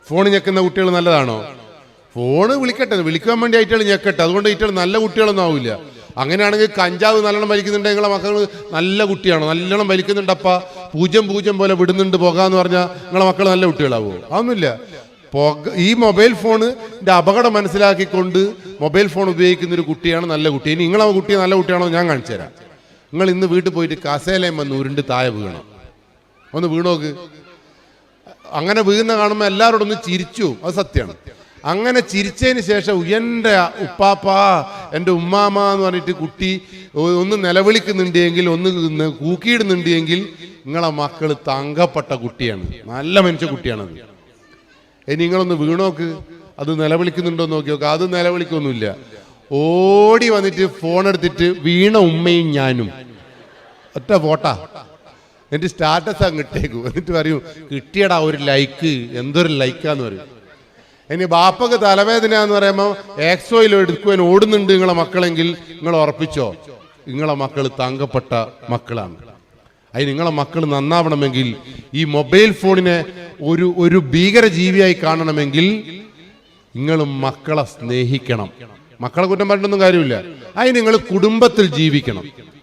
Phone ഞെക്കുന്ന കുട്ടികൾ നല്ലതാണോ? Phone വിളിക്കട്ടെ, വിളിക്കാൻ വേണ്ടി ആയിട്ടുകൾ ഞെക്കട്ടെ. അതുകൊണ്ട് ആയിട്ടുകൾ നല്ല കുട്ടികളൊന്നും ആവില്ല. അങ്ങനെയാണെങ്കിൽ കഞ്ചാവ് നല്ലോണം വലിക്കുന്നുണ്ട് നിങ്ങളെ മക്കൾ നല്ല കുട്ടിയാണോ? നല്ലോണം വലിക്കുന്നുണ്ടപ്പ 0-0 പോലെ വിടുന്നുണ്ട് പോകാന്ന് പറഞ്ഞാൽ നിങ്ങളെ മക്കൾ നല്ല കുട്ടികളാവോ? അതൊന്നുമില്ല. ഈ മൊബൈൽ ഫോണിന്റെ അപകടം മനസ്സിലാക്കിക്കൊണ്ട് മൊബൈൽ ഫോൺ ഉപയോഗിക്കുന്ന ഒരു കുട്ടിയാണ് നല്ല കുട്ടി. ഇനി നിങ്ങളെ കുട്ടി നല്ല കുട്ടിയാണോ ഞാൻ കാണിച്ചു തരാം. നിങ്ങൾ ഇന്ന് വീട്ടിൽ പോയിട്ട് കസേലയും വന്ന് ഉരുണ്ട് താഴെ വീണം, ഒന്ന് വീണോക്ക്. അങ്ങനെ വീഴുന്ന കാണുമ്പോൾ എല്ലാവരോടും ഒന്ന് ചിരിച്ചു, അത് സത്യമാണ്. അങ്ങനെ ചിരിച്ചതിന് ശേഷം എൻ്റെ ഉപ്പാപ്പാ എൻ്റെ ഉമ്മാമ എന്ന് പറഞ്ഞിട്ട് കുട്ടി ഒന്ന് നിലവിളിക്കുന്നുണ്ടെങ്കിൽ, ഒന്ന് കൂക്കിയിടുന്നുണ്ടെങ്കിൽ നിങ്ങളെ മക്കൾ തങ്കപ്പെട്ട കുട്ടിയാണ്, നല്ല മനുഷ്യ കുട്ടിയാണത്. ഇനി നിങ്ങളൊന്ന് വീണോക്ക്, അത് നിലവിളിക്കുന്നുണ്ടോ നോക്കി നോക്ക്. അത് നിലവിളിക്കൊന്നുമില്ല. ഓടി വന്നിട്ട് ഫോൺ എടുത്തിട്ട് വീണ ഉമ്മയും ഞാനും ഒറ്റ ഫോട്ടാ എന്നിട്ട് സ്റ്റാറ്റസ് അങ്ങ് ഇട്ടേക്കും. എന്നിട്ട് പറയും കിട്ടിയടാ ഒരു ലൈക്ക്, എന്തൊരു ലൈക്കാന്ന് പറയും. ഇനി ബാപ്പക്ക് തലവേദന എന്ന് പറയുമ്പോൾ എക്സോയിൽ എടുക്കുവാൻ ഓടുന്നുണ്ട് നിങ്ങളെ മക്കളെങ്കിൽ നിങ്ങൾ ഉറപ്പിച്ചോ, നിങ്ങളെ മക്കൾ തങ്കപ്പെട്ട മക്കളാണ്. അതിന് നിങ്ങളെ മക്കൾ നന്നാവണമെങ്കിൽ ഈ മൊബൈൽ ഫോണിനെ ഒരു ഭീകര ജീവിയായി കാണണമെങ്കിൽ നിങ്ങൾ മക്കളെ സ്നേഹിക്കണം. മക്കളെ കുറ്റം പറഞ്ഞൊന്നും കാര്യമില്ല. അതിന് നിങ്ങൾ കുടുംബത്തിൽ ജീവിക്കണം.